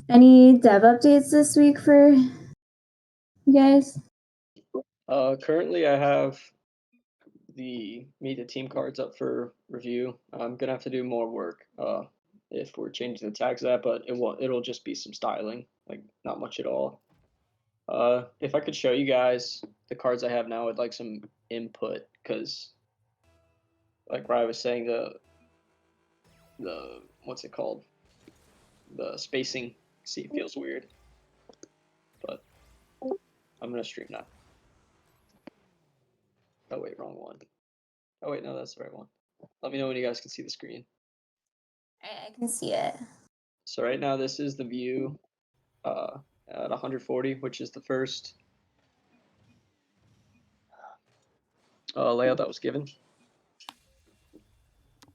Any dev updates this week for you guys? Currently I have the Meet the Team cards up for review. I'm gonna have to do more work if we're changing the tags of that, but it'll just be some styling, like not much at all. If I could show you guys the cards I have now with like some input, because like where I was saying the what's it called? The spacing, see, it feels weird, but I'm gonna stream now. Oh wait, wrong one. Oh wait, no, that's the right one. Let me know when you guys can see the screen. I can see it. So right now this is the view at 140, which is the first layout that was given.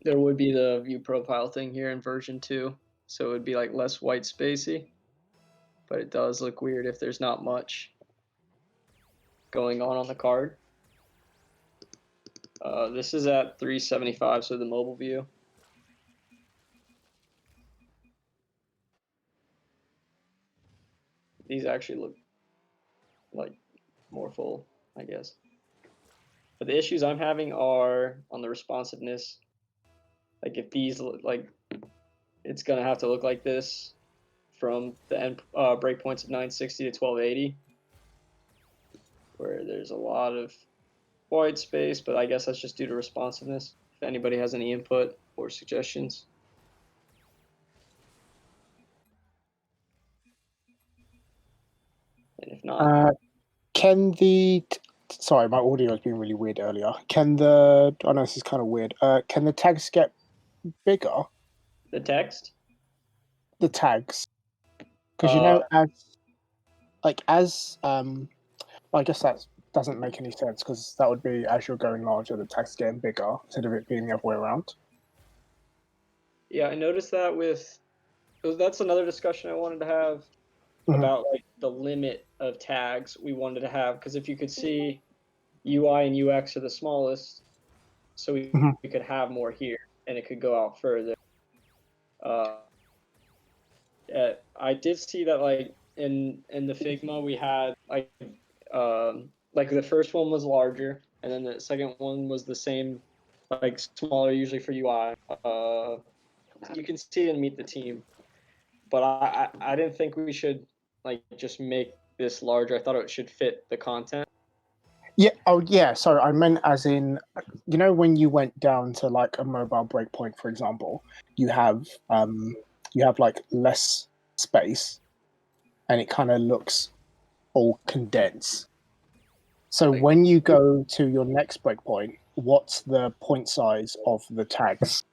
There would be the view profile thing here in version 2, so it would be like less white spacey, but it does look weird if there's not much going on the card. This is at 375, so the mobile view. These actually look like more full, I guess. But the issues I'm having are on the responsiveness. Like if these like, it's gonna have to look like this from the end breakpoints of 960 to 1280, where there's a lot of white space, but I guess that's just due to responsiveness. If anybody has any input or suggestions. And if not, can the sorry, my audio has been really weird earlier. Can the I know this is kind of weird. Can the tags get bigger? the text? The tags, because you know, as I guess that doesn't make any sense because that would be as you're going larger, the tags getting bigger instead of it being the other way around. Yeah, I noticed that that's another discussion I wanted to have about like the limit of tags we wanted to have, because if you could see, UI and UX are the smallest, so we could have more here and it could go out further. I did see that like in the Figma we had like the first one was larger and then the second one was the same, like smaller usually for UI. You can see and Meet the Team, but I didn't think we should like just make this larger. I thought it should fit the content. Yeah. Oh, yeah. Sorry, I meant as in, you know, when you went down to like a mobile breakpoint, for example, you have like less space, and it kind of looks all condensed. So Like, when you go to your next breakpoint, what's the point size of the tags?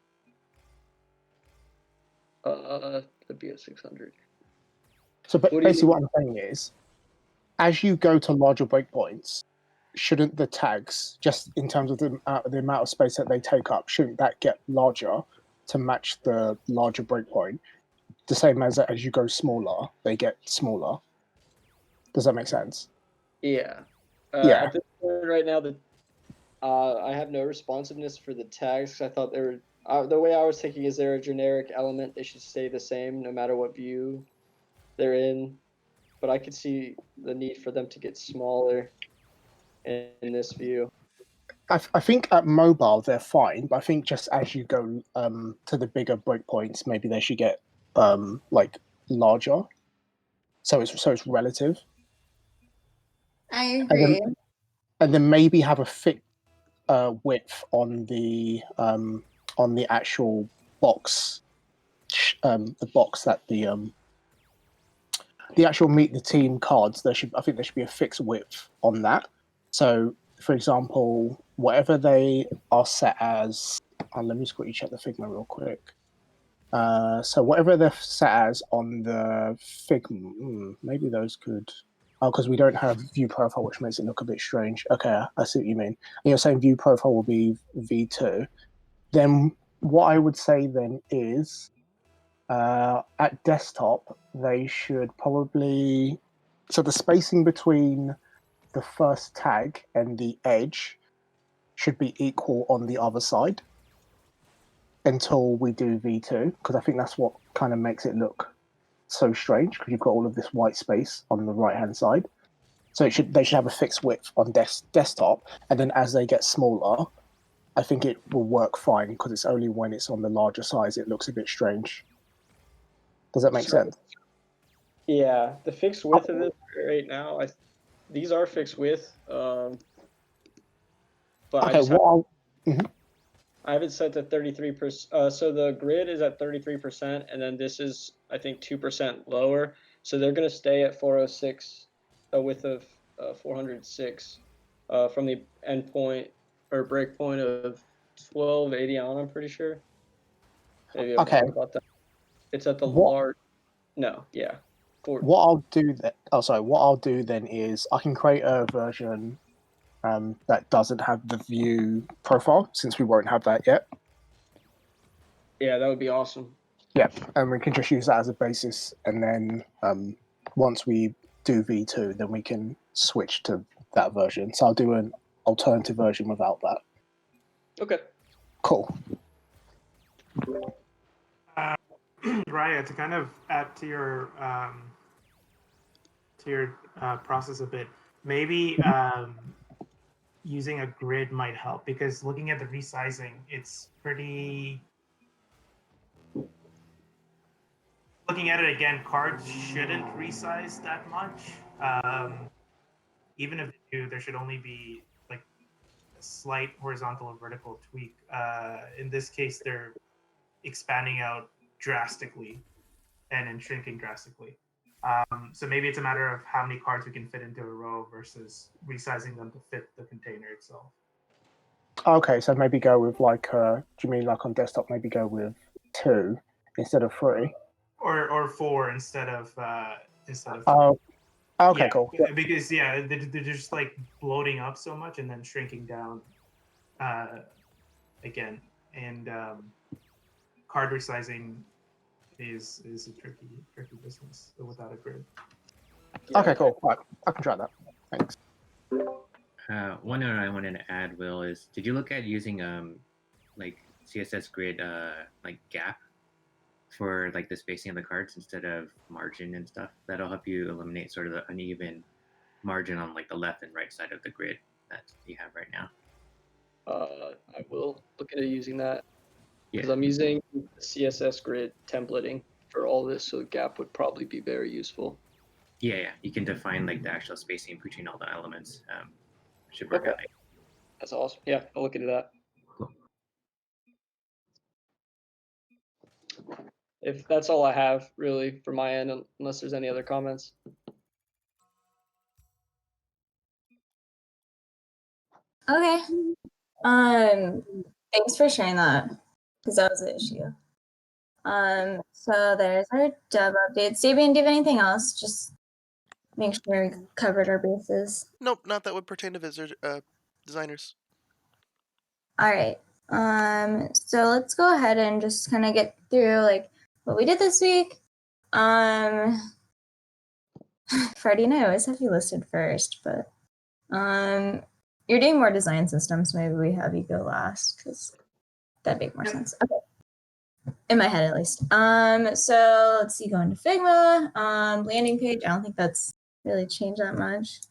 the BS600. So What do you basically, mean? what I'm saying is, as you go to larger breakpoints, shouldn't the tags, just in terms of the amount of space that they take up, shouldn't that get larger to match the larger breakpoint? The same as you go smaller, they get smaller. Does that make sense? Yeah. Yeah. At this point right now, I have no responsiveness for the tags. 'Cause I thought they were the way I was thinking is they're a generic element. They should stay the same no matter what view they're in. But I could see the need for them to get smaller in this view. I think at mobile they're fine, but I think just as you go to the bigger breakpoints, maybe they should get like larger. So it's relative. I agree. And then maybe have a thick width on the actual box, the box that the actual Meet the Team cards. I think there should be a fixed width on that. So, for example, whatever they are set as, let me just quickly check the Figma real quick. So whatever they're set as on the Figma, maybe those could. Oh, because we don't have view profile, which makes it look a bit strange. Okay, I see what you mean. And you're saying view profile will be V2. Then what I would say then is at desktop, they should probably. So the spacing between the first tag and the edge should be equal on the other side until we do V2, because I think that's what kind of makes it look so strange because you've got all of this white space on the right hand side. So they should have a fixed width on desktop, and then as they get smaller, I think it will work fine because it's only when it's on the larger size it looks a bit strange. Does that make sense? Yeah, the fixed width of this right now, these are fixed width, but Okay, I have it set to 33%. So the grid is at 33%, and then this is, I think, 2% lower. So they're going to stay at 406, a width of 406 from the endpoint or breakpoint of 1280 on, I'm pretty sure. Maybe I'm wrong about that. It's at the large. No, yeah. What I'll do what I'll do then is I can create a version that doesn't have the view profile, since we won't have that yet. Yeah, that would be awesome. Yeah, and we can just use that as a basis, and then once we do V2, then we can switch to that version. So I'll do an alternative version without that. Okay. Cool. Raya, to kind of add to your process a bit, maybe using a grid might help, because looking at the resizing, it's pretty. Looking at it again, cards shouldn't resize that much. Even if they do, there should only be like a slight horizontal or vertical tweak. In this case, they're expanding out drastically and shrinking drastically. So maybe it's a matter of how many cards we can fit into a row versus resizing them to fit the container itself. Okay, so maybe go with like, do you mean like on desktop, maybe go with 2 instead of 3? Or 4 instead of 3. Oh, okay, yeah, cool. Because they're just like bloating up so much and then shrinking down again. And card resizing is a tricky business without a grid. Yeah. Okay, cool. Right, I can try that. Thanks. One note I wanted to add, Will, is did you look at using like CSS grid like gap for like the spacing of the cards instead of margin and stuff? That'll help you eliminate sort of the uneven margin on like the left and right side of the grid that you have right now. I will look into using that because Yeah. I'm using CSS grid templating for all this, so gap would probably be very useful. Yeah. You can define like the actual spacing between all the elements. Should work out. That's awesome. Yeah, I'll look into that. Cool. If that's all I have really for my end, unless there's any other comments. Okay. Thanks for sharing that, because that was an issue. So there's our dev updates. Davian, do you have anything else? Just make sure we covered our bases. Nope, not that would pertain to designers. All right. So let's go ahead and just kind of get through like what we did this week. Freddie and I always have you listed first, but you're doing more design systems. Maybe we have you go last because that'd make more sense. Okay. In my head, at least. So let's see. Go into Figma. Landing page. I don't think that's really changed that much.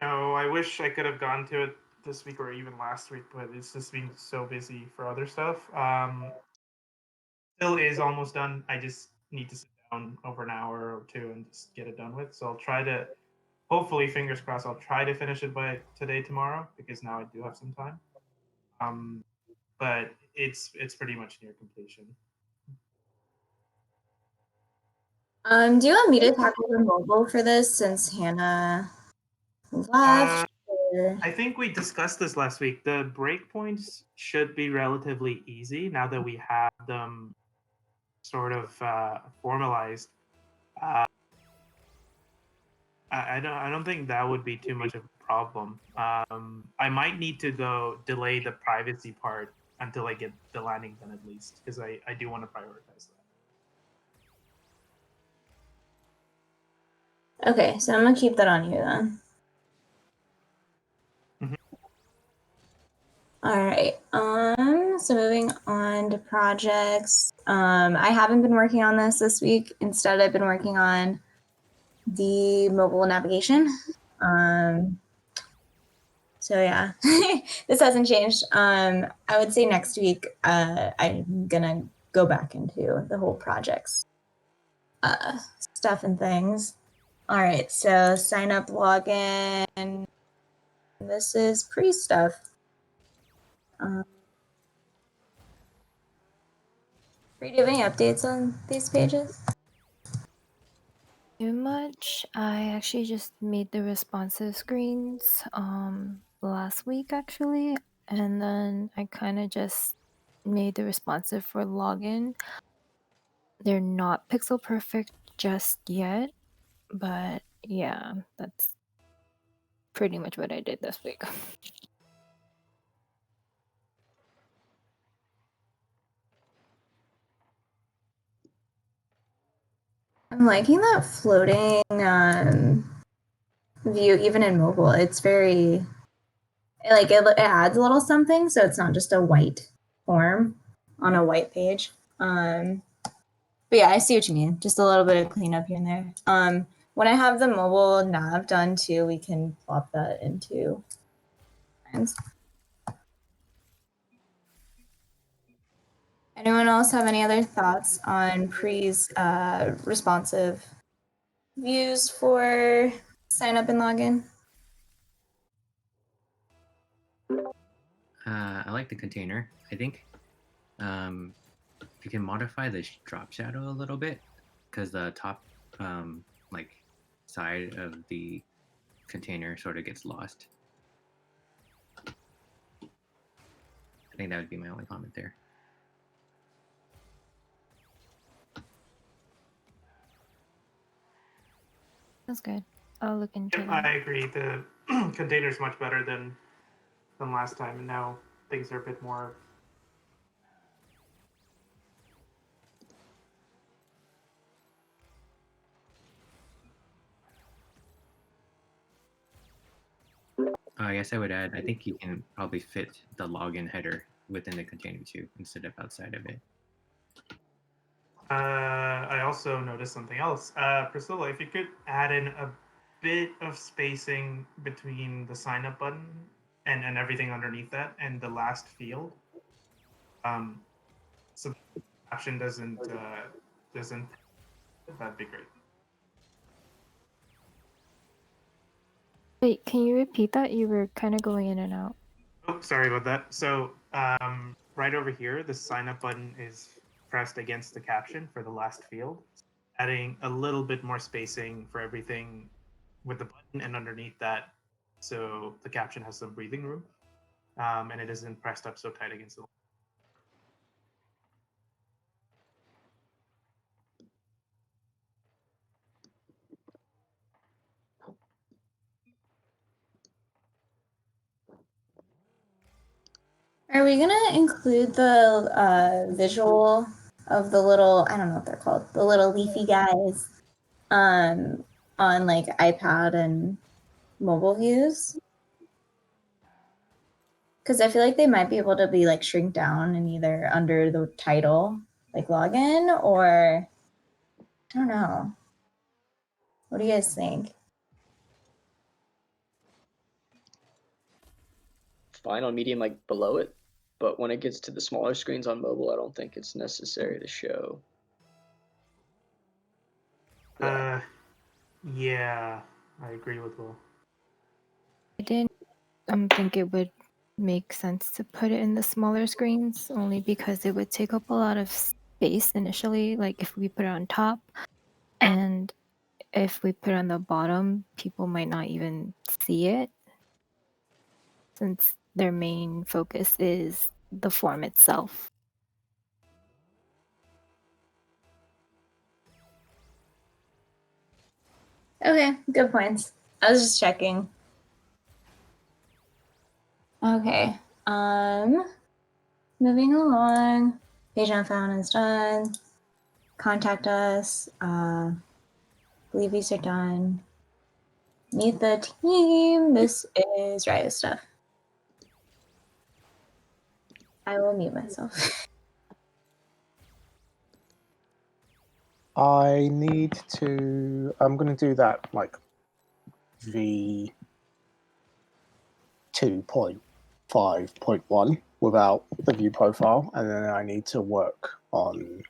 No, I wish I could have gone to it this week or even last week, but it's just been so busy for other stuff. Still is almost done. I just need to sit down over an hour or 2 and just get it done with. So I'll try to, hopefully, fingers crossed, I'll try to finish it by today, tomorrow, because now I do have some time. But it's pretty much near completion. Do you want me to tackle the mobile for this since Hannah left? I think we discussed this last week. The breakpoints should be relatively easy now that we have them sort of formalized. I don't think that would be too much of a problem. I might need to though delay the privacy part until I get the landing done at least, because I do want to prioritize that. Okay, so I'm gonna keep that on you then. Mhm. All right. So moving on into projects. I haven't been working on this week. Instead, I've been working on the mobile navigation. So yeah, this hasn't changed. I would say next week I'm gonna go back into the whole projects stuff and things. All right, so sign up, login. This is pre stuff. Are you doing updates on these pages? Too much. I actually just made the responsive screens last week actually, and then I kind of just made the responsive for login. They're not pixel perfect just yet, but yeah, that's pretty much what I did this week. I'm liking that floating view even in mobile. It's very it adds a little something, so it's not just a white form on a white page. But yeah, I see what you mean. Just a little bit of cleanup here and there. When I have the mobile nav done too, we can plop that into lines. Anyone else have any other thoughts on Pre's responsive views for sign up and login? I like the container. I think you can modify the drop shadow a little bit because the top like side of the container sort of gets lost. I think that would be my only comment there. That's good. I'll look into Yep, that. I agree. The container's much better than last time, and now things are a bit more. I guess I would add, I think you can probably fit the login header within the container too, instead of outside of it. I also noticed something else. Priscilla, if you could add in a bit of spacing between the sign up button and everything underneath that and the last field. So the caption doesn't that'd be great. Wait, can you repeat that? You were kind of going in and out. Oh, sorry about that. So right over here, the sign up button is pressed against the caption for the last field, adding a little bit more spacing for everything with the button and underneath that, so the caption has some breathing room, and it isn't pressed up so tight against the. Are we gonna include the visual of the little, I don't know what they're called, the little leafy guys on like iPad and mobile views? Because I feel like they might be able to be like shrink down and either under the title, like login, or I don't know. What do you guys think? Fine on medium, like below it, but when it gets to the smaller screens on mobile, I don't think it's necessary to show. Yeah, I agree with Will. I didn't think it would make sense to put it in the smaller screens only because it would take up a lot of space initially, like if we put it on top, and if we put it on the bottom, people might not even see it since their main focus is the form itself. Okay, good points. I was just checking. Okay. Moving along. Page not found is done. Contact us. Believe these are done. Meet the team. This is Raya stuff. I will mute myself. I need to. I'm going to do that like v 2.5.1 without the view profile, and then I need to work on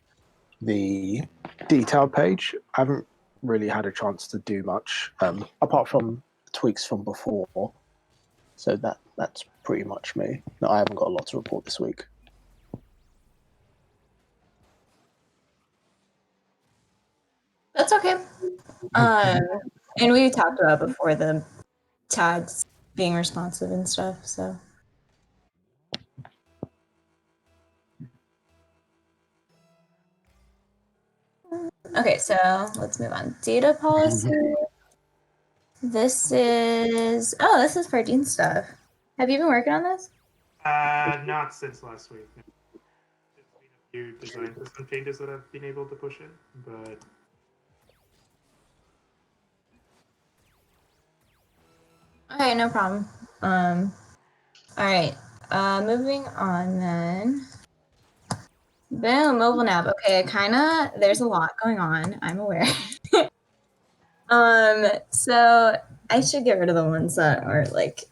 the detailed page. I haven't really had a chance to do much apart from tweaks from before, so that's pretty much me. No, I haven't got a lot to report this week. That's okay. And we talked about before the tags being responsive and stuff, so. Okay, so let's move on. Data policy. This is for Dean stuff. Have you been working on this? Not since last week. No. There's been a few design system changes that I've been able to push in, but Okay, no problem. All right. Moving on then. Boom, mobile nav. Okay, there's a lot going on. I'm aware. So I should get rid of the ones that are like,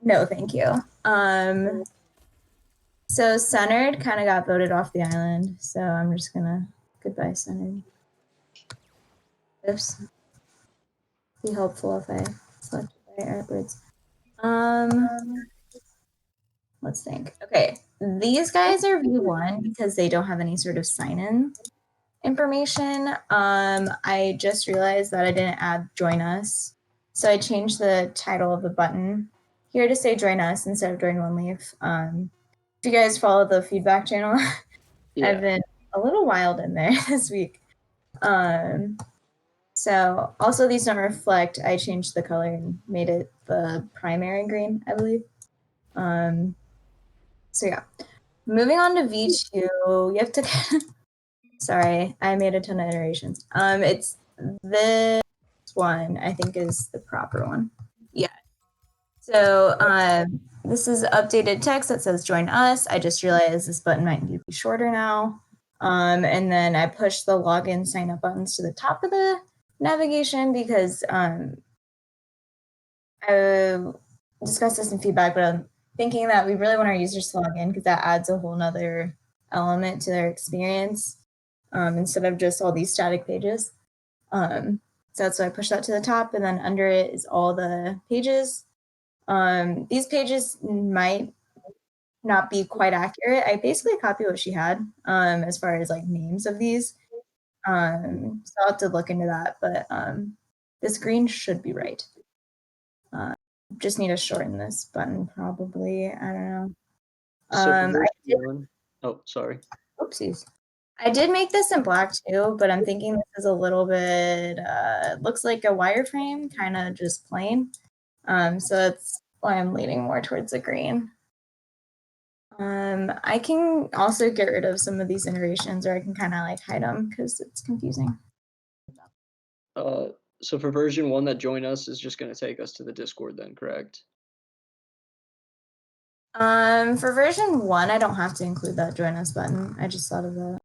no, thank you. So centered kind of got voted off the island. So I'm just gonna goodbye centered. Oops. Be helpful if I select the right words. Let's think. Okay, these guys are V1 because they don't have any sort of sign-in information. I just realized that I didn't add join us. So I changed the title of the button here to say join us instead of join oneleif. If you guys follow the feedback channel, Yeah. I've been a little wild in there this week. So also these don't reflect, I changed the color and made it the primary green, I believe. So yeah, moving on to V2, you have to, sorry, I made a ton of iterations. It's this one, I think is the proper one. Yeah. So this is updated text that says join us. I just realized this button might need to be shorter now. And then I pushed the login sign up buttons to the top of the navigation because I discussed this in feedback, but I'm thinking that we really want our users to log in because that adds a whole nother element to their experience instead of just all these static pages. So that's why I pushed that to the top, and then under it is all the pages. These pages might not be quite accurate. I basically copied what she had as far as like names of these. So I'll have to look into that, but this green should be right. Just need to shorten this button probably. I don't know. So for I version did, one, oh, sorry. oopsies. I did make this in black too, but I'm thinking this is a little bit, looks like a wireframe, kind of just plain. So that's why I'm leaning more towards the green. I can also get rid of some of these iterations, or I can kind of like hide them because it's confusing. So for version one, that join us is just going to take us to the Discord then, correct? For version 1, I don't have to include that join us button. I just thought of that.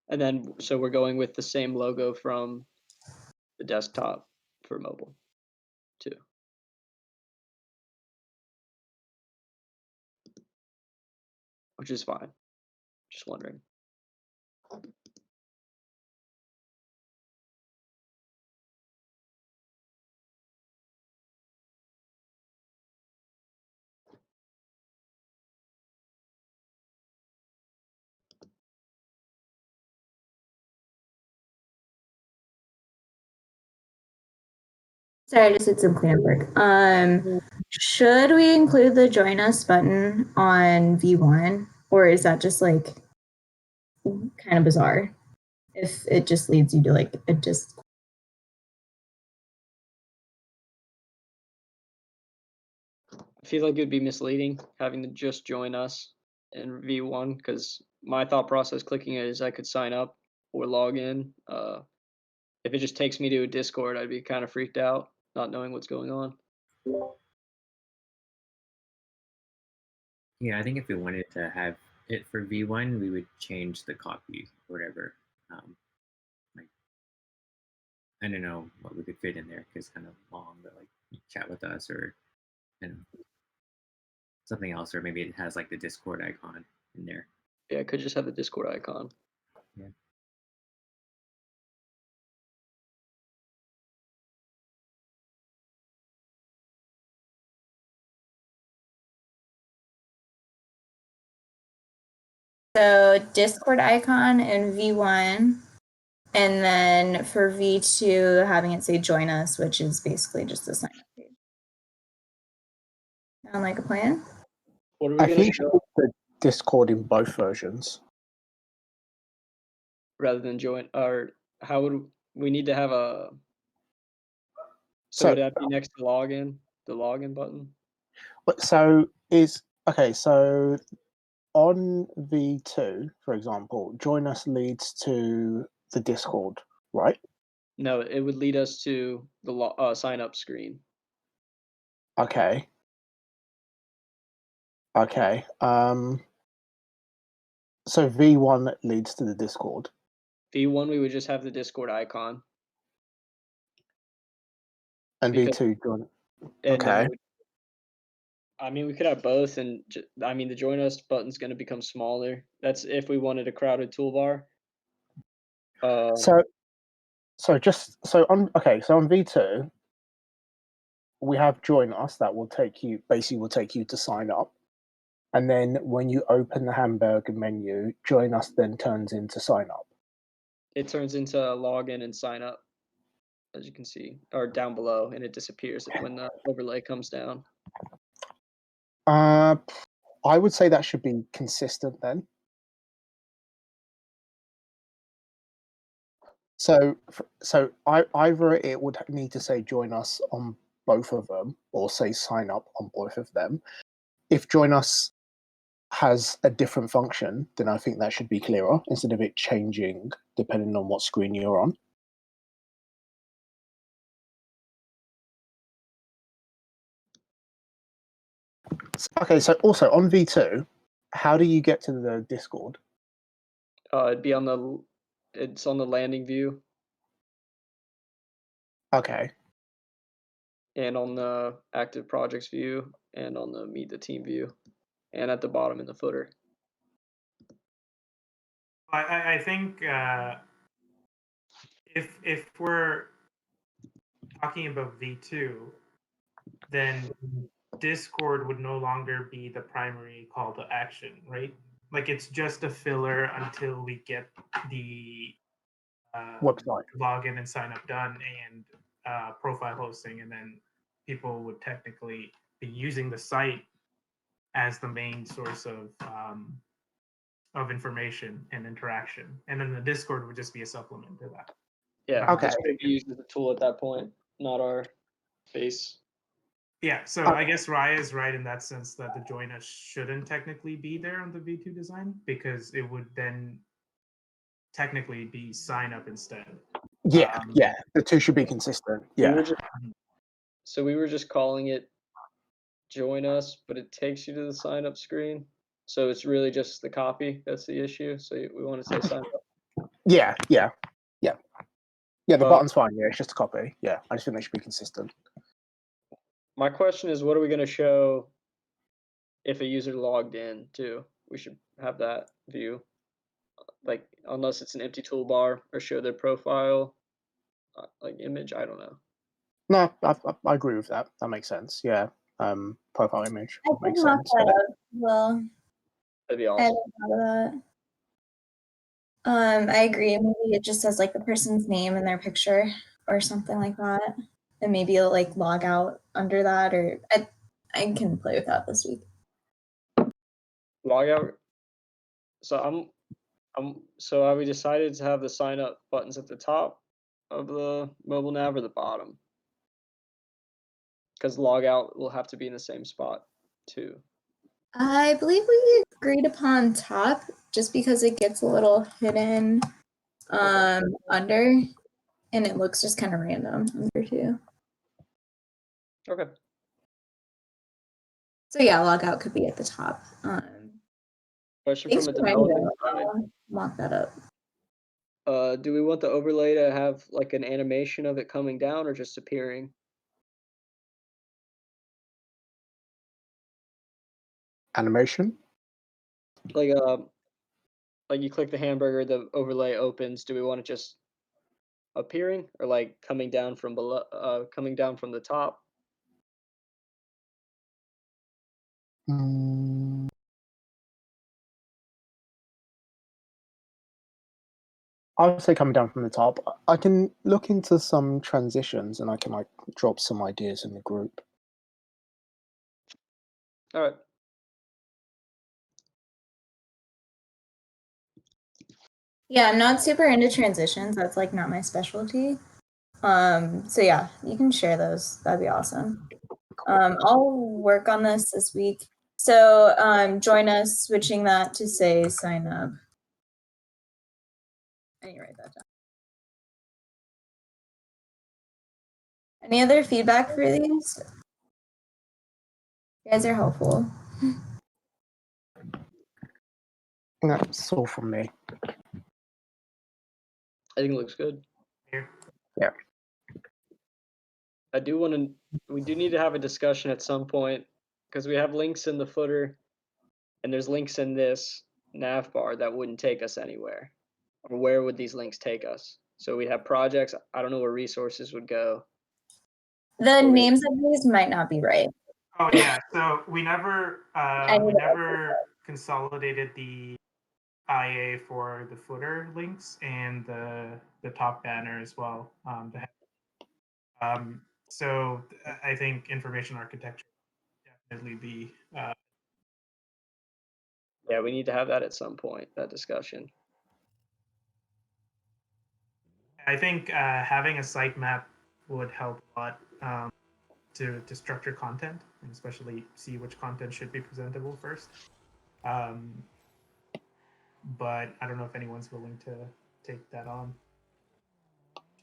And then, so we're going with the same logo from the desktop for mobile too. Which is fine. Just wondering. Sorry, I just did some cleanup work. Should we include the join us button on V1, or is that just like kind of bizarre if it just leads you to like a just? I feel like it would be misleading having to just join us in V1 because my thought process clicking it is I could sign up or log in. If it just takes me to a Discord, I'd be kind of freaked out, not knowing what's going on. Yeah, I think if we wanted to have it for V1, we would change the copy or whatever. Like I don't know what we could fit in there because it's kind of long, but like chat with us or I don't know, something else, or maybe it has like the Discord icon in there. Yeah, it could just have the Discord icon. Yeah. So Discord icon in V1, and then for V2, having it say join us, which is basically just a sign up page. Sound like a plan? What are we I going to think show the Discord in both versions. rather than join? Or how would we need to have a? So So, would that be next to login, the login button? so so on V2, for example, join us leads to the Discord, right? No, it would lead us to the sign up screen. Okay. Okay. So V1 leads to the Discord. V1, we would just have the Discord icon. And Because- V2 join. And Okay. then I mean, we could have both, and I mean, the join us button's going to become smaller. That's if we wanted a crowded toolbar. So on V2, we have join us that will take you to sign up. And then when you open the hamburger menu, join us then turns into sign up. It turns into login and sign up, as you can see, or down below, and it disappears when the overlay comes down. I would say that should be consistent then. So either it would need to say join us on both of them, or say sign up on both of them. If join us has a different function, then I think that should be clearer instead of it changing depending on what screen you're on. Okay, so also on V2, how do you get to the Discord? It'd be it's on the landing view Okay. and on the active projects view and on the meet the team view and at the bottom in the footer. I think if we're talking about V2, then Discord would no longer be the primary call to action, right? Like it's just a filler until we get the Website. login and sign up done and profile hosting, and then people would technically be using the site as the main source of information and interaction, and then the Discord would just be a supplement to that. Yeah. Okay. This could be used as a tool at that point, not our base. Yeah, so I guess Raya is right in that sense that the join us shouldn't technically be there on the V2 design because it would then technically be sign up instead. Yeah, the two should be consistent. Yeah. We were just calling it join us, but it takes you to the sign up screen. So it's really just the copy that's the issue. So we want to say sign up. Yeah. The button's fine. Yeah, it's just a copy. Yeah, I just think they should be consistent. My question is, what are we going to show if a user logged in too? We should have that view, like unless it's an empty toolbar or show their profile, like image. I don't know. No, I agree with that. That makes sense. Yeah. Profile image I makes could mock sense. that up. Well, That'd be I awesome. hadn't thought of that. I agree. Maybe it just says like the person's name and their picture or something like that, and maybe it'll like log out under that. Or I can play with that this week. Log out. So so have we decided to have the sign up buttons at the top of the mobile nav or the bottom? Because log out will have to be in the same spot too. I believe we agreed upon top just because it gets a little hidden under, and it looks just kind of random under too. Okay. So yeah, log out could be at the top. Question Thanks from a for reminding me. development side. I'll mock that up. Do we want the overlay to have like an animation of it coming down or just appearing? Animation. Like you click the hamburger, the overlay opens. Do we want it just appearing or like coming down from below, coming down from the top? Mm, I would say coming down from the top. I can look into some transitions and I can like drop some ideas in the group. All right. Yeah, I'm not super into transitions. That's like not my specialty. So yeah, you can share those. That'd be awesome. I'll work on this week. So join us, switching that to say sign up. I need to write that down. Any other feedback for these? You guys are helpful. That's all from me. I think it looks good. Here. Yeah. I do want to. We do need to have a discussion at some point because we have links in the footer, and there's links in this nav bar that wouldn't take us anywhere. Or where would these links take us? So we have projects. I don't know where resources would go. The names of these might not be right. Oh yeah, so we never consolidated the IA for the footer links and the top banner as well. So I think information architecture definitely be. Yeah, we need to have that at some point. That discussion. I think having a sitemap would help a lot to structure content and especially see which content should be presentable first. But I don't know if anyone's willing to take that on.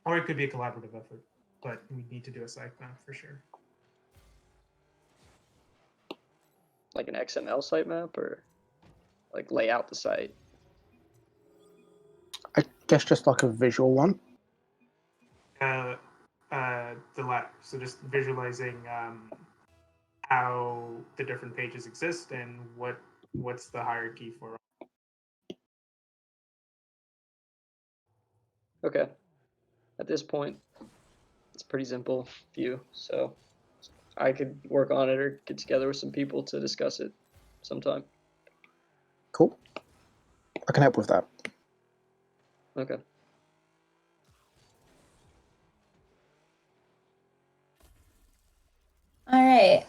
Or it could be a collaborative effort, but we need to do a sitemap for sure. Like an XML sitemap or like lay out the site? I guess just like a visual one. So just visualizing how the different pages exist and what's the hierarchy for. Okay. At this point, it's a pretty simple view. So I could work on it or get together with some people to discuss it sometime. Cool. I can help with that. Okay. All right.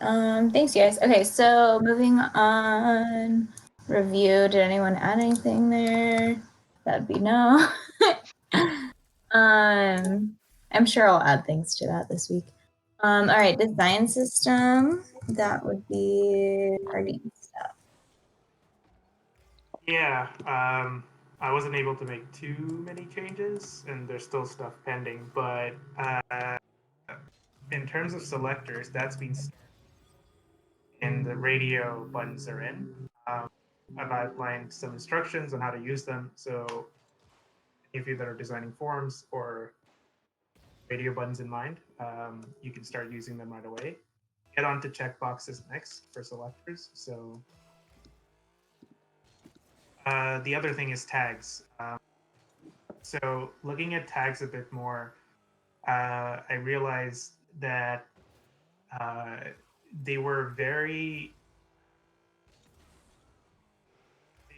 Thanks, guys. Okay, so moving on. Review. Did anyone add anything there? That'd be no. I'm sure I'll add things to that this week. All right, design system. That would be Harding stuff. Yeah, I wasn't able to make too many changes, and there's still stuff pending. But in terms of selectors, that's been started, and the radio buttons are in. I've outlined some instructions on how to use them. So, any of you that are designing forms or radio buttons in mind, you can start using them right away. Get on to checkboxes next for selectors. So the other thing is tags. So looking at tags a bit more, I realized that they were they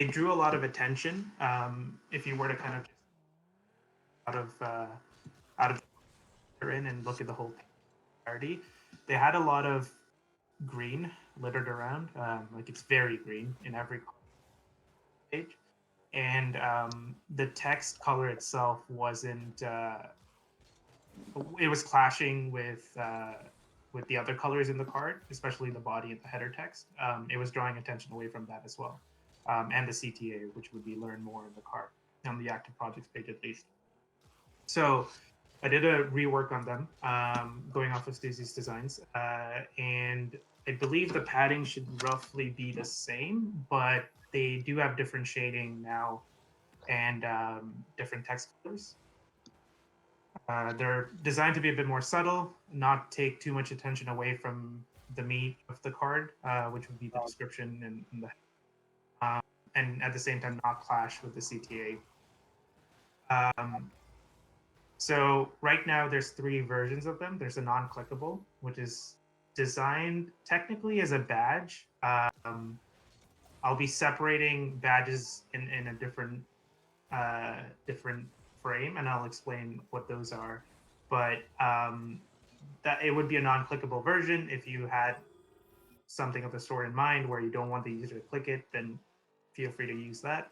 drew a lot of attention. If you were to kind of just out of in and look at the whole party, they had a lot of green littered around. Like it's very green in every page, and the text color itself wasn't. It was clashing with the other colors in the card, especially the body and the header text. It was drawing attention away from that as well, and the CTA, which would be learn more in the card on the active projects page at least. So I did a rework on them, going off of Stacey's designs, and I believe the padding should roughly be the same, but they do have different shading now and different text colors. They're designed to be a bit more subtle, not take too much attention away from the meat of the card, which would be the description and the and at the same time not clash with the CTA. So right now there's 3 versions of them. There's a non-clickable, which is designed technically as a badge. I'll be separating badges in a different frame, and I'll explain what those are. But that it would be a non-clickable version. If you had something of the sort in mind where you don't want the user to click it, then feel free to use that.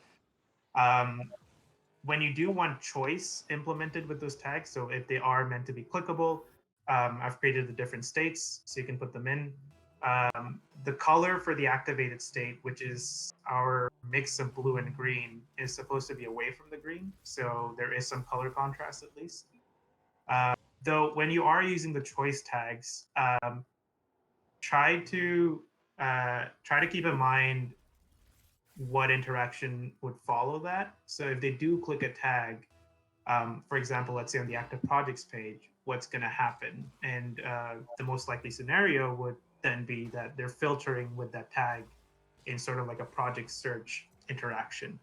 When you do want choice implemented with those tags, so if they are meant to be clickable, I've created the different states so you can put them in. The color for the activated state, which is our mix of blue and green, is supposed to be away from the green, so there is some color contrast at least. Though when you are using the choice tags, try to keep in mind what interaction would follow that. So if they do click a tag, for example, let's say on the active projects page, what's going to happen? And the most likely scenario would then be that they're filtering with that tag in sort of like a project search interaction.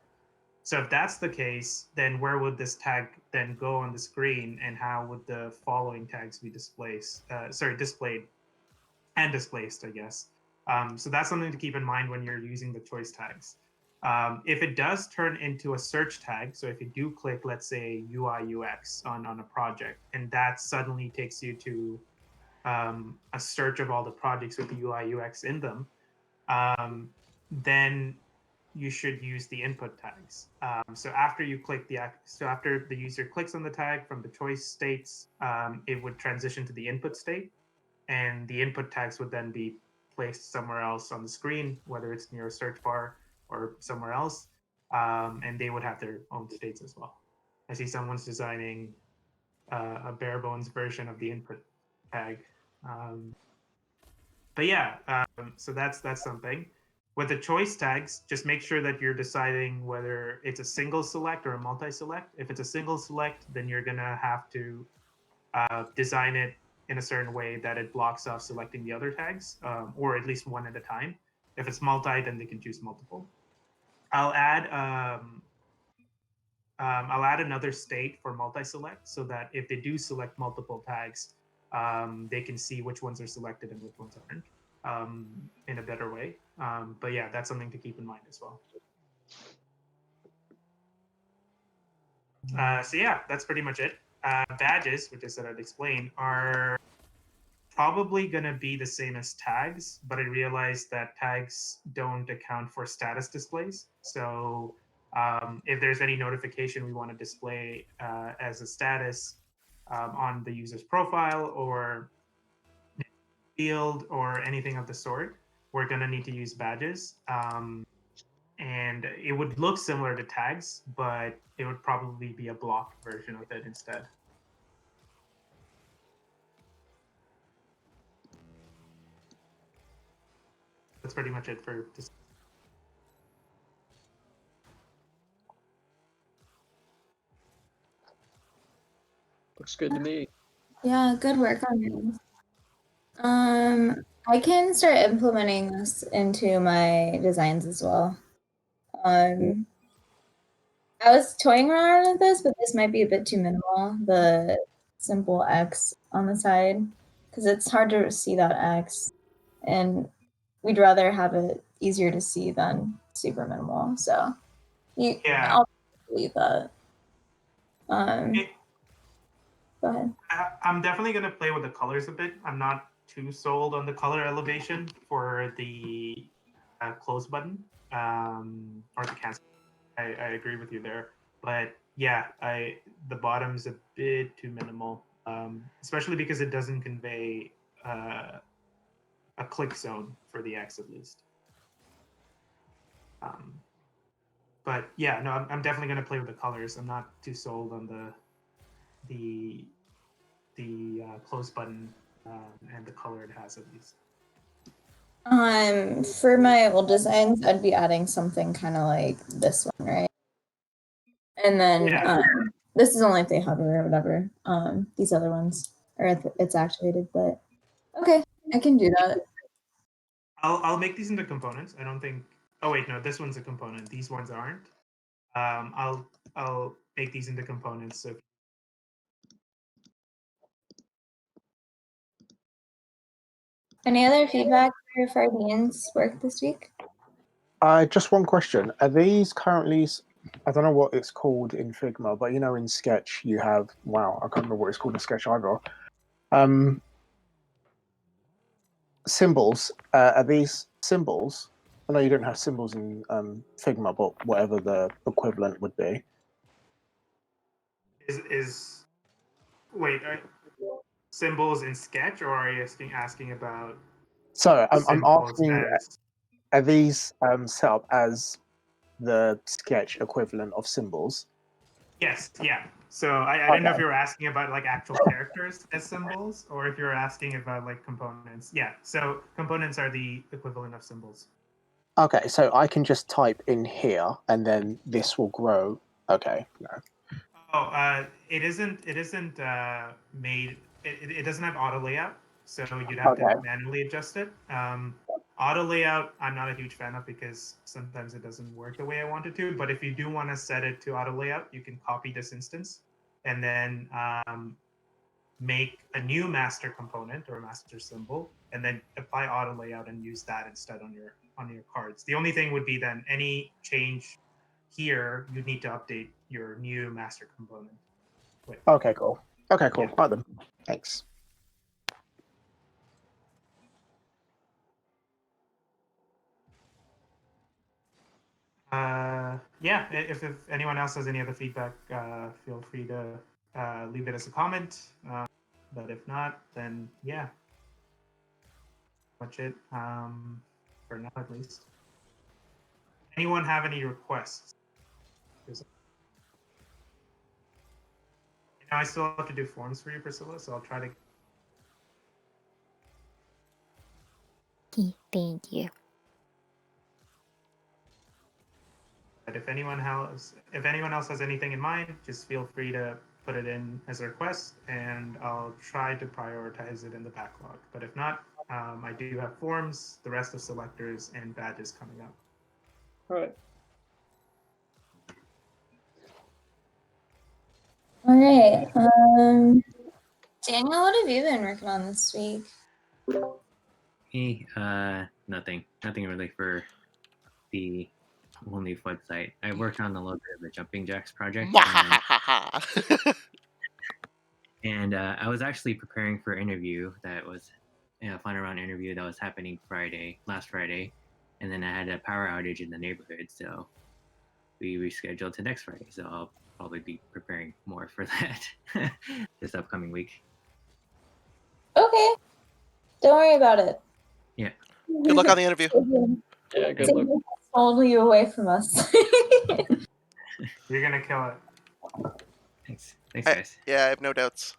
So if that's the case, then where would this tag then go on the screen, and how would the following tags be displayed and displaced, I guess. So that's something to keep in mind when you're using the choice tags. If it does turn into a search tag, so if you do click, let's say UI UX on a project, and that suddenly takes you to a search of all the projects with the UI UX in them, then you should use the input tags. So after the user clicks on the tag from the choice states, it would transition to the input state, and the input tags would then be placed somewhere else on the screen, whether it's near a search bar or somewhere else, and they would have their own states as well. I see someone's designing a bare bones version of the input tag. But yeah, so that's something. With the choice tags, just make sure that you're deciding whether it's a single select or a multi-select. If it's a single select, then you're gonna have to design it in a certain way that it blocks off selecting the other tags, or at least one at a time. If it's multi, then they can choose multiple. I'll add another state for multi-select so that if they do select multiple tags, they can see which ones are selected and which ones aren't in a better way. But yeah, that's something to keep in mind as well. So yeah, that's pretty much it. Badges, which I said I'd explain, are probably going to be the same as tags, but I realized that tags don't account for status displays. So if there's any notification we want to display as a status on the user's profile or field or anything of the sort, we're going to need to use badges. And it would look similar to tags, but it would probably be a blocked version of it instead. That's pretty much it for this. Looks good to me. Yeah, good work on you. I can start implementing this into my designs as well. I was toying around with this, but this might be a bit too minimal, the simple X on the side, because it's hard to see that X, and we'd rather have it easier to see than super minimal. So Yeah. I'll leave that. Go ahead. I'm definitely going to play with the colors a bit. I'm not too sold on the color elevation for the close button or the cancel. I agree with you there, but yeah, the bottom's a bit too minimal, especially because it doesn't convey a click zone for the X at least. But yeah, no, I'm definitely going to play with the colors. I'm not too sold on the close button and the color it has at least. For my old designs, I'd be adding something kind of like this one, right? And then Yeah. this is only if they hover or whatever. These other ones, or if it's activated. But okay, I can do that. I'll make these into components. I don't think. Oh wait, no, this one's a component. These ones aren't. I'll make these into components. So Any other feedback for Fardian's work this week? Just one question. Are these currently, I don't know what it's called in Figma, but you know, in Sketch, you have, wow, I can't remember what it's called in Sketch either. Symbols. Are these symbols? I know you don't have symbols in Figma, but whatever the equivalent would be. is wait, symbols in Sketch, or are you asking about? So I'm symbols asking, as are these set up as the Sketch equivalent of symbols? yes, yeah. So I didn't know if you were asking about like actual characters as symbols, or if you were asking about like components. Yeah. So components are the equivalent of symbols. Okay, so I can just type in here, and then this will grow. Okay, no. Oh, it isn't. It isn't made. It doesn't have auto layout, so you'd have Okay. to manually adjust it. Auto layout, I'm not a huge fan of because sometimes it doesn't work the way I want it to. But if you do want to set it to auto layout, you can copy this instance and then make a new master component or master symbol, and then apply auto layout and use that instead on your cards. The only thing would be then any change here, you need to update your new master component. Okay, cool. Okay, cool. Yeah. Right then. Thanks. Yeah, if anyone else has any other feedback, feel free to leave it as a comment. But if not, then yeah, watch it for now at least. Anyone have any requests? I still have to do forms for you, Priscilla, so I'll try to. Thank you. But if anyone else has anything in mind, just feel free to put it in as a request, and I'll try to prioritize it in the backlog. But if not, I do have forms, the rest of selectors, and badges coming up. All right. All right. Daniel, what have you been working on this week? Me, nothing really for the oneleif website. I worked on a little bit of the jumping jacks project, and I was actually preparing for an interview that was a final round interview that was happening last Friday, and then I had a power outage in the neighborhood, so we rescheduled to next Friday. So I'll probably be preparing more for that this upcoming week. Okay. Don't worry about it. Yeah. Good luck on the interview. Yeah, good luck. Hold you away from us. You're gonna kill it. Thanks, guys. Yeah, I have no doubts.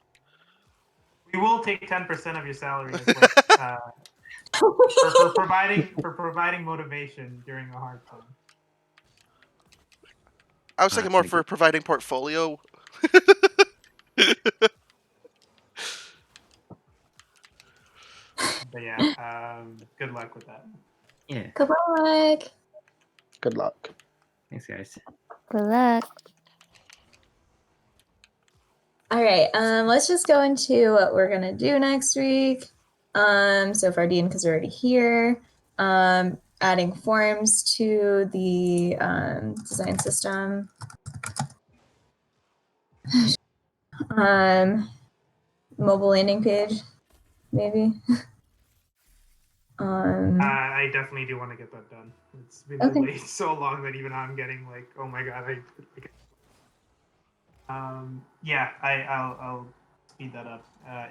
We will take 10% of your salary as like, for providing motivation during a hard time. I was thinking more for providing portfolio. But yeah, good luck with that. Yeah. Good luck. Good luck. Thanks, guys. Good luck. All right. Let's just go into what we're gonna do next week. So Fardian, because we're already here. Adding forms to the design system. Mobile landing page, maybe. I definitely do want to get that done. It's been Okay. delayed so long that even I'm getting like, oh my god, yeah, I'll speed that up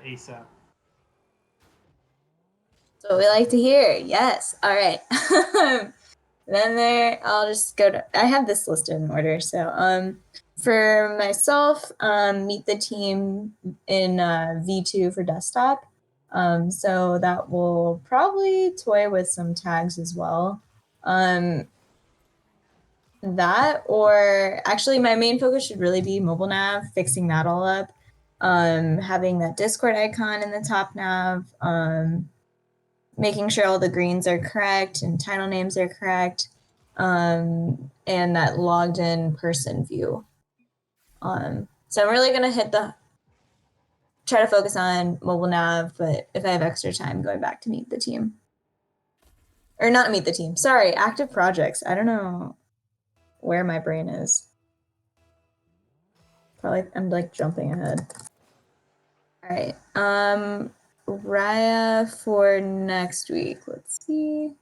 ASAP. That's what we like to hear. Yes. All right. Then I'll just go to. I have this listed in order. So for myself, meet the team in V2 for desktop. So that will probably toy with some tags as well. That, or actually my main focus should really be mobile nav, fixing that all up. Having that Discord icon in the top nav, making sure all the greens are correct and title names are correct, and that logged in person view. So I'm really gonna try to focus on mobile nav, but if I have extra time, going back to meet the team. Or not meet the team, sorry, active projects. I don't know where my brain is. Probably I'm like jumping ahead. All right. Raya for next week. Let's see.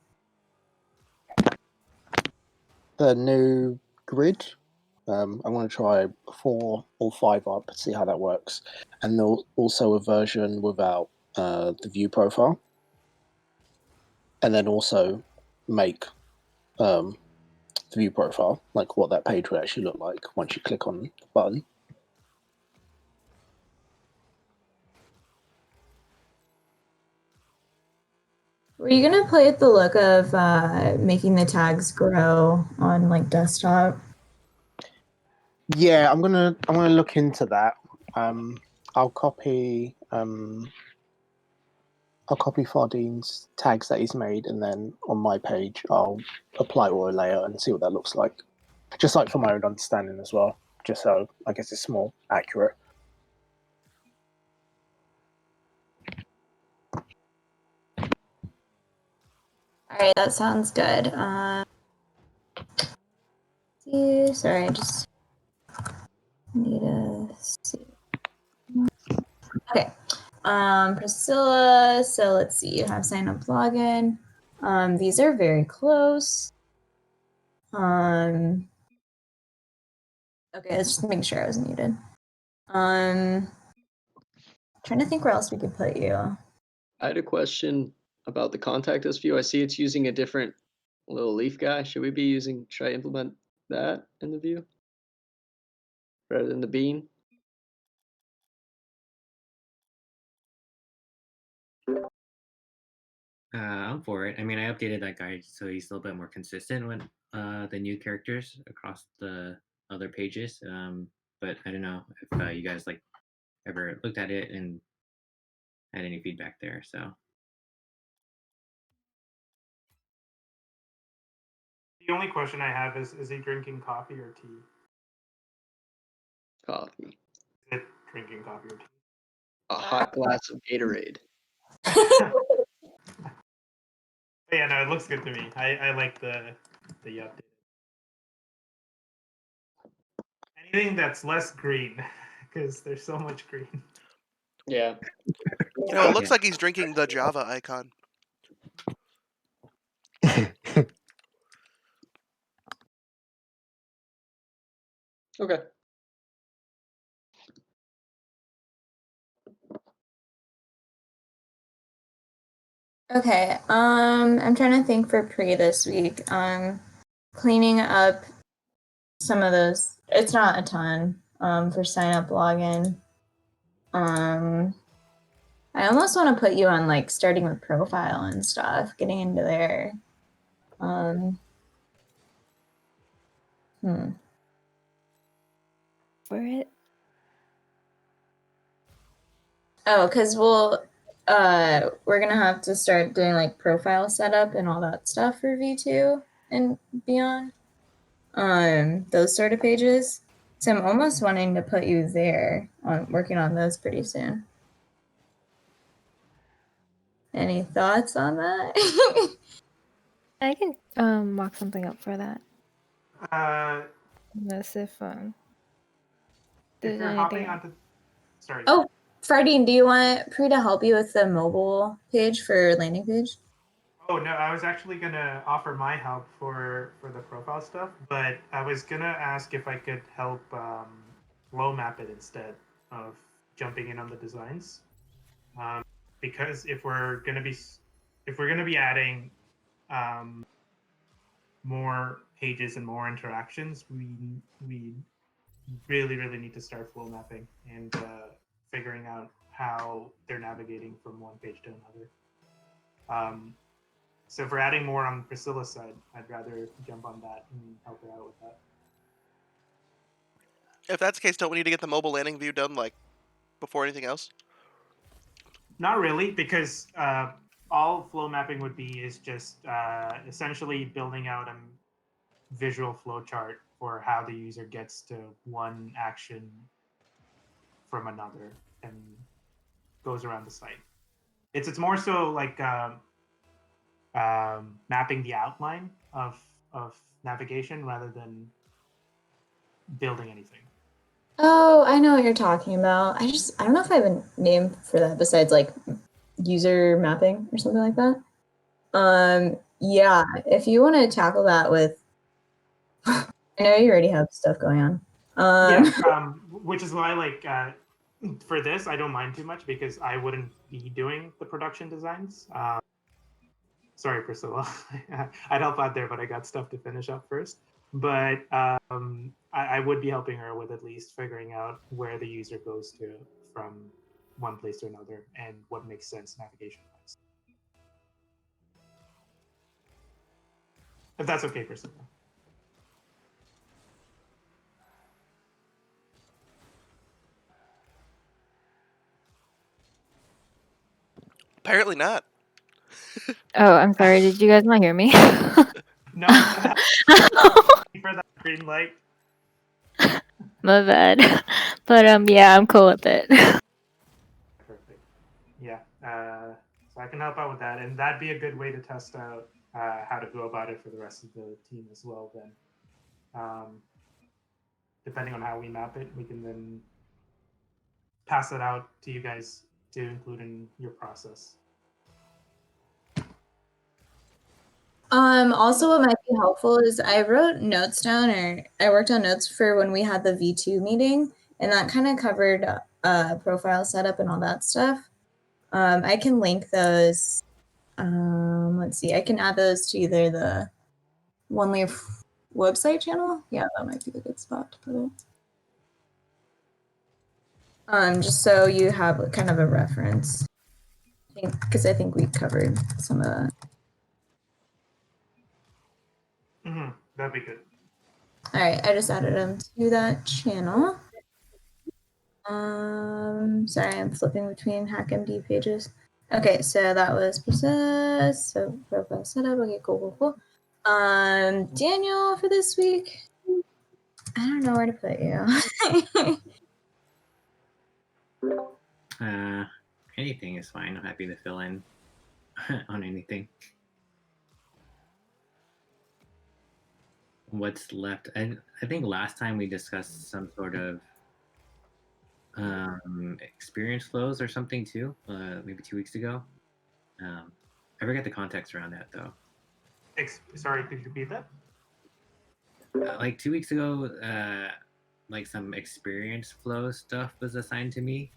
The new grid. I'm going to try 4 or 5 up, see how that works. And there's also a version without the view profile. And then also make the view profile, like what that page would actually look like once you click on the button. Were you gonna play with the look of making the tags grow on like desktop? Yeah, I'm gonna look into that. I'll copy Fardine's tags that he's made, and then on my page I'll apply auto layer and see what that looks like. Just like for my own understanding as well, just so I guess it's more accurate. All right, that sounds good. Sorry, I just need to see. Okay. Priscilla, so let's see, you have sign up login. These are very close. Okay, let's just make sure I was muted. Trying to think where else we could put you. I had a question about the contact us view. I see it's using a different little leaf guy. Should I implement that in the view rather than the bean? I'm for it. I mean, I updated that guide so he's a little bit more consistent with the new characters across the other pages. But I don't know if you guys like ever looked at it and had any feedback there. So The only question I have is he drinking coffee or tea? Coffee. Is it drinking coffee or tea? A hot glass of Gatorade. Yeah, no, it looks good to me. I like the update. Anything that's less green, because there's so much green. Yeah. You know, it looks Yeah. like he's drinking the Java icon. Okay. Okay, I'm trying to think for pre this week. Cleaning up some of those. It's not a ton. For sign up login. I almost want to put you on like starting with profile and stuff, getting into there. For it. Oh, because we're gonna have to start doing like profile setup and all that stuff for V2 and beyond. Those sort of pages. So I'm almost wanting to put you there on working on those pretty soon. Any thoughts on that? I can mock something up for that. Unless if If there's you're anything. hopping onto, sorry. Oh, Fardine, do you want Pre to help you with the mobile page for landing page? Oh no, I was actually gonna offer my help for the profile stuff, but I was gonna ask if I could help flow map it instead of jumping in on the designs, because if we're gonna be adding more pages and more interactions, we really need to start flow mapping and figuring out how they're navigating from one page to another. So if we're adding more on Priscilla's side, I'd rather jump on that and help her out with that. If that's the case, don't we need to get the mobile landing view done like before anything else? Not really, because all flow mapping would be is just essentially building out a visual flow chart for how the user gets to one action from another and goes around the site. It's more so like mapping the outline of navigation rather than building anything. Oh, I know what you're talking about. I don't know if I have a name for that besides like user mapping or something like that. Yeah, if you want to tackle that with, I know you already have stuff going on. Yeah, which is why like for this I don't mind too much because I wouldn't be doing the production designs. Sorry, Priscilla. I'd help out there, but I got stuff to finish up first. But I would be helping her with at least figuring out where the user goes to from one place to another and what makes sense navigation-wise. If that's okay, Priscilla. Apparently not. Oh, I'm sorry. Did you guys not hear me? No, for that green light. My bad. But yeah, I'm cool with it. Perfect. Yeah. So I can help out with that, and that'd be a good way to test out how to go about it for the rest of the team as well. Then, depending on how we map it, we can then pass it out to you guys to include in your process. Also what might be helpful is I wrote notes down, or I worked on notes for when we had the V2 meeting, and that kind of covered profile setup and all that stuff. I can link those. Let's see, I can add those to either the oneleif website channel. Yeah, that might be a good spot to put it. Just so you have kind of a reference. Because I think we covered some of that. That'd be good. All right, I just added them to that channel. Sorry, I'm flipping between HackMD pages. Okay, so that was process. So profile setup. Okay, cool. Daniel for this week. I don't know where to put you. Anything is fine. I'm happy to fill in on anything. What's left? I think last time we discussed some sort of experience flows or something too, maybe 2 weeks ago. I forget the context around that though. Sorry, could you repeat that? Like 2 weeks ago, like some experience flow stuff was assigned to me,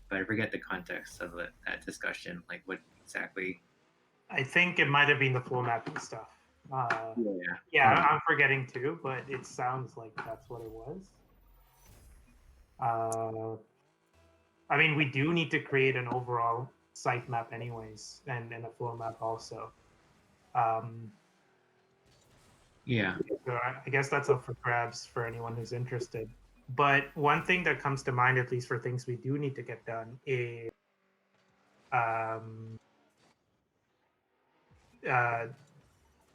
but I forget the context of that discussion. Like what exactly? I think it might have been the flow mapping stuff. Yeah, I'm forgetting too, but it sounds like that's what it was. I mean, we do need to create an overall site map anyways, and a flow map also. Yeah. So I guess that's up for grabs for anyone who's interested. But one thing that comes to mind, at least for things we do need to get done, is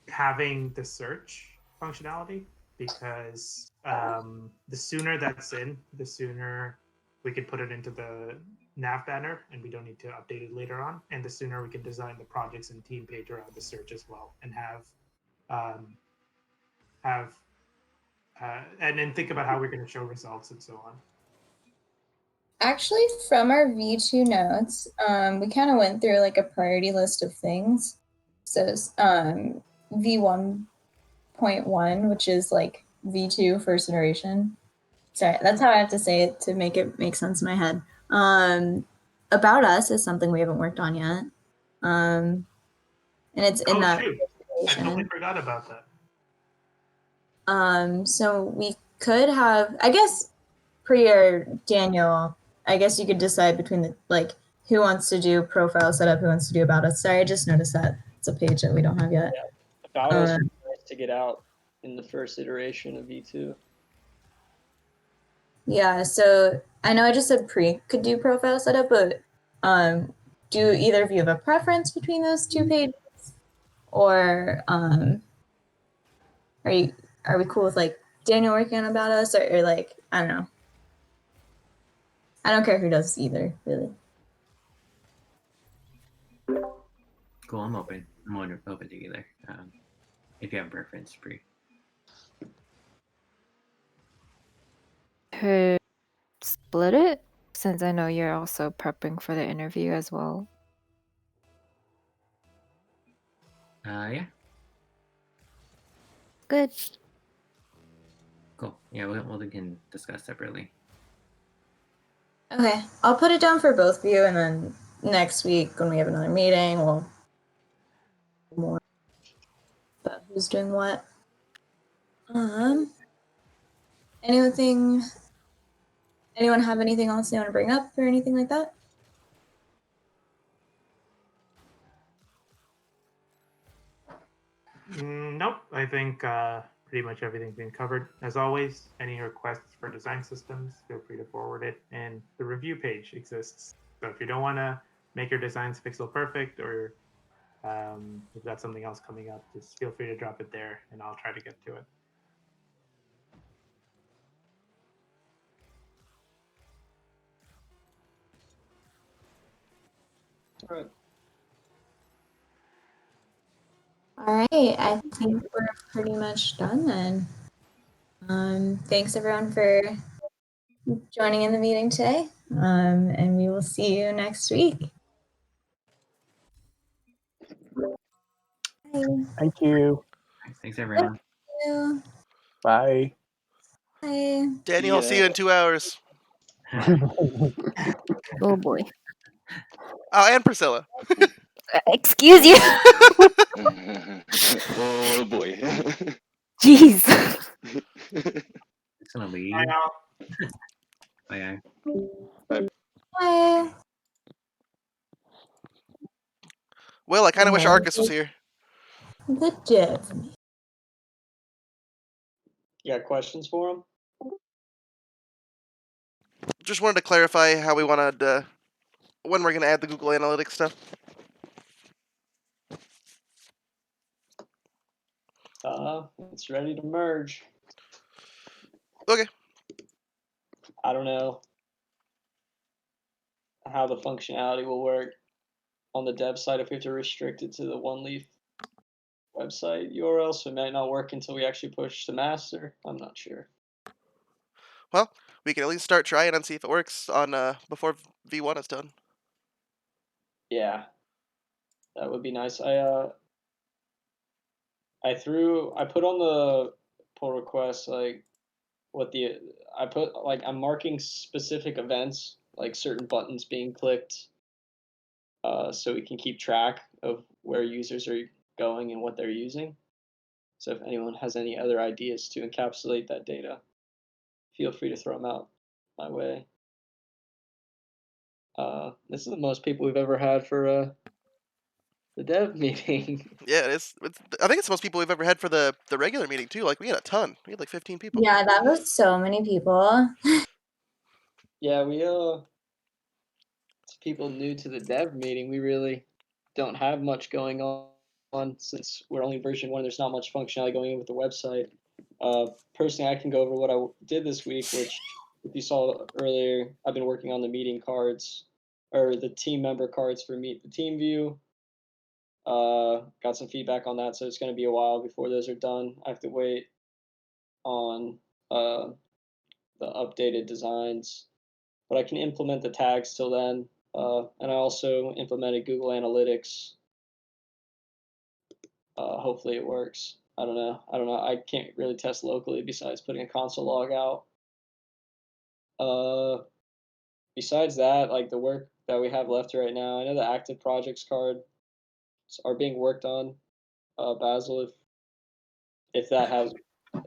having the search functionality, because the sooner that's in, the sooner we could put it into the nav banner and we don't need to update it later on, and the sooner we can design the projects and team page around the search as well, and and then think about how we're going to show results and so on. Actually, from our V2 notes, we kind of went through like a priority list of things. So V1.1, which is like V2 first iteration. Sorry, that's how I have to say it to make it make sense in my head. About Us is something we haven't worked on yet. And it's in that. Shoot. I totally forgot about that. So we could have, I guess, Priya or Daniel, I guess you could decide between the like who wants to do profile setup, who wants to do about us. Sorry, I just noticed that it's a page that we don't have yet. About us would be nice to get out in the first iteration of V2. Yeah, so I know I just said Pre could do profile setup, but do either of you have a preference between those two pages, or are we cool with like Daniel working on about us, or like I don't know. I don't care who does either, really. Cool. I'm open. I'm open to either. If you have a preference, Bree. Could split it, since I know you're also prepping for the interview as well. Yeah. Good. Cool. Yeah, we can discuss separately. Okay, I'll put it down for both of you, and then next week when we have another meeting, we'll more about who's doing what. Anyone have anything else they want to bring up or anything like that? Nope. I think pretty much everything's been covered. As always, any requests for design systems, feel free to forward it. And the review page exists. So if you don't want to make your designs pixel perfect, or you've got something else coming up, just feel free to drop it there and I'll try to get to it. All right. All right, I think we're pretty much done then. Thanks everyone for joining in the meeting today, and we will see you next week. Bye. Thank you. Thanks, everyone. Thank you. Bye. Bye. Daniel, I'll see you in 2 hours. Oh boy. Oh, and Priscilla. Excuse you. Oh boy. Jeez. It's gonna leave. Bye now. Bye. Bye. Well, I kind of wish Okay. Arcus was here. The dev. You got questions for him? Just wanted to clarify how we wanted when we're gonna add the Google Analytics stuff. It's ready to merge. Okay. I don't know how the functionality will work on the dev side if we have to restrict it to the oneleif website URL, so it might not work until we actually push to master. I'm not sure. Well, we can at least start trying and see if it works on before V1 is done. Yeah, that would be nice. I put on the pull request like I'm marking specific events, like certain buttons being clicked, so we can keep track of where users are going and what they're using. So if anyone has any other ideas to encapsulate that data, feel free to throw them out my way. This is the most people we've ever had for the dev meeting. Yeah, I think it's the most people we've ever had for the regular meeting too. Like we had a ton. We had like 15 people. Yeah, that was so many people. Yeah, to people new to the dev meeting, we really don't have much going on since we're only version 1. There's not much functionality going in with the website. Personally, I can go over what I did this week, which, if you saw earlier, I've been working on the meeting cards, or the team member cards for Meet the Team View. Got some feedback on that, so it's going to be a while before those are done. I have to wait on the updated designs, but I can implement the tags till then. And I also implemented Google Analytics. Hopefully it works. I don't know. I can't really test locally besides putting a console log out. Besides that, like the work that we have left right now, I know the active projects cards are being worked on. Basil, if that has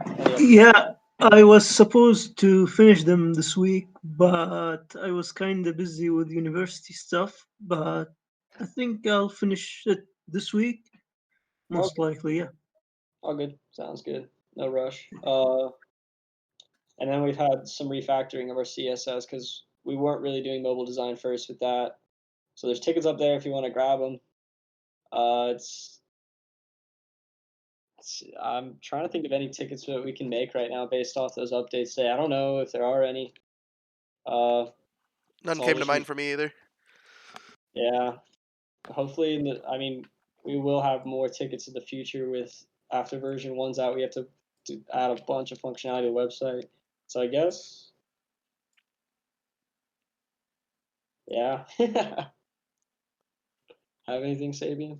any Yeah, I was supposed to finish them this week, but I was kind of busy with university stuff. But I think I'll finish it this week, most Okay. likely. Yeah. All good. Sounds good. No rush. And then we've had some refactoring of our CSS because we weren't really doing mobile design first with that. So there's tickets up there if you want to grab them. I'm trying to think of any tickets that we can make right now based off those updates today. I don't know if there are any. None It's all came to just mind for me either. yeah. Hopefully, we will have more tickets in the future with after version 1's out. We have to add a bunch of functionality to the website. So I guess, yeah. Have anything, Sabian?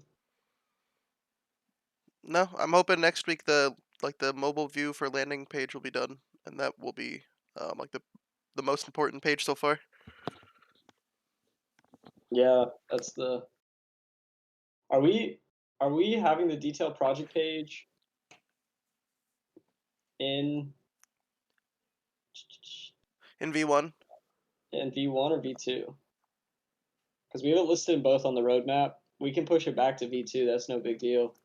No, I'm hoping next week the mobile view for landing page will be done, and that will be like the most important page so far. Yeah, that's the. Are we having the detailed project page in In V1, V1 or V2? Because we have it listed in both on the roadmap. We can push it back to V2. That's no big deal.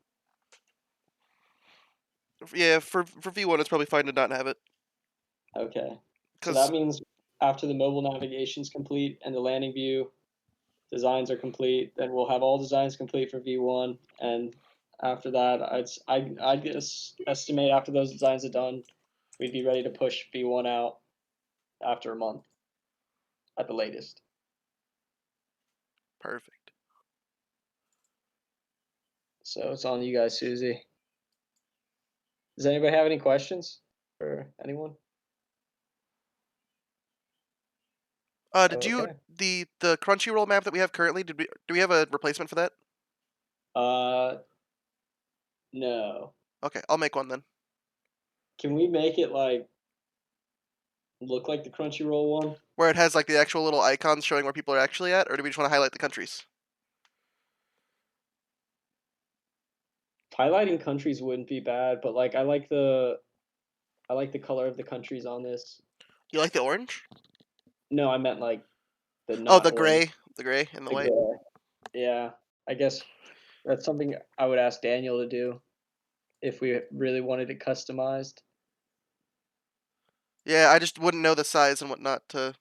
yeah, for V1 it's probably fine to not have it. Okay. So Cause that means after the mobile navigation is complete and the landing view designs are complete, then we'll have all designs complete for V1. And after that, I'd guess estimate after those designs are done, we'd be ready to push V1 out after a month at the latest. perfect. So it's on you guys, Susie. Does anybody have any questions for anyone? Did you Okay. the Crunchyroll map that we have currently? Do we have a replacement for that? No. Okay, I'll make one then. Can we make it like look like the Crunchyroll one? Where it has like the actual little icons showing where people are actually at, or do we just want to highlight the countries? Highlighting countries wouldn't be bad, but like I like the color of the countries on this. You like the orange? No, I meant like the Oh, not the orange, gray and the the white. gray. Yeah, I guess that's something I would ask Daniel to do if we really wanted it customized. Yeah, I just wouldn't know the size and whatnot to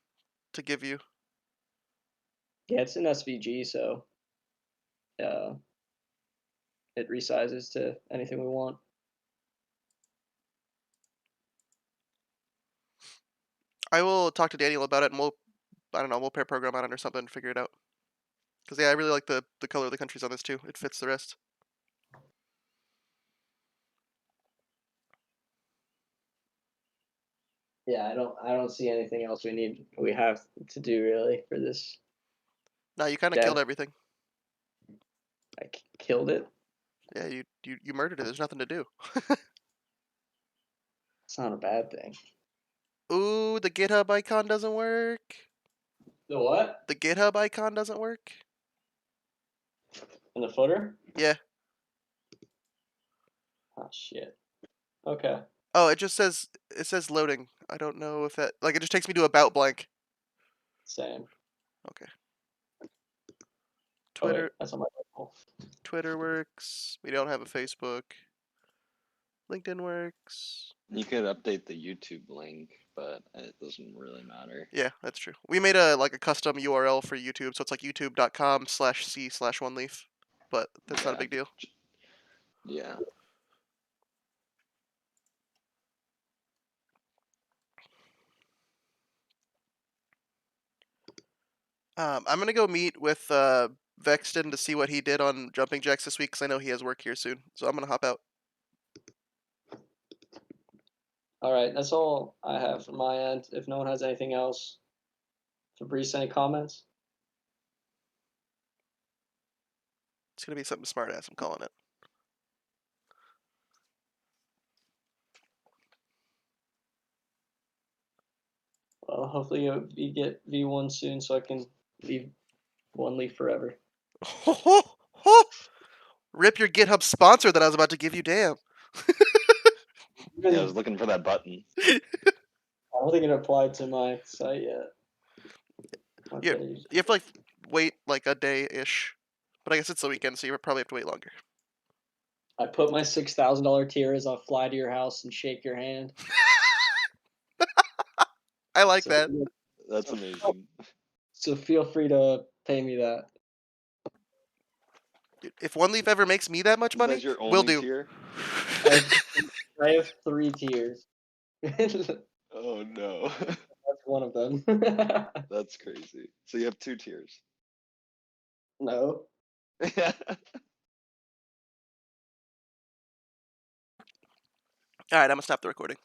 give you. Yeah, it's an SVG, so it resizes to anything we want. I will talk to Daniel about it, and we'll pair program on it or something to figure it out. Cause yeah, I really like the color of the countries on this too. It fits the rest. Yeah, I don't see anything else we have to do really for this. No, you kind of Dev. killed everything. I killed it. Yeah, you murdered it. There's nothing to do. It's not a bad thing. Ooh, the GitHub icon doesn't work. The what? The GitHub icon doesn't work. In the footer? Yeah. Oh shit. Okay. Oh, it says loading. I don't know if that it just takes me to about blank. Same. Okay. Oh Twitter wait, that's on my phone. Twitter works. We don't have a Facebook. LinkedIn works. You could update the YouTube link, but it doesn't really matter. Yeah, that's true. We made a custom URL for YouTube, so it's like youtube.com/c/oneleif. But that's not a big deal. Yeah. I'm gonna go meet with Vexton to see what he did on jumping jacks this week, because I know he has work here soon. So I'm gonna hop out. All right, that's all I have from my end. If no one has anything else, Fabrice, any comments? It's gonna be something smart ass. I'm calling it. Well, hopefully you get V1 soon, so I can leave OneLeaf forever. Rip your GitHub sponsor that I was about to give you. Damn. Yeah, I was looking for that button. I don't think it applied to my site yet. My Yeah. page. You have to like wait like a day-ish. But I guess it's the weekend, so you probably have to wait longer. I put my $6,000 tier as I'll fly to your house and shake your hand. I like So, that. That's amazing. so feel free to pay me that. Dude, if One Leaf ever makes me that much Is money, that your we'll only do. tier? I have 3 tiers. That's Oh no. one of them. That's crazy. So you have 2 tiers. No. All right, I'm gonna stop the recording.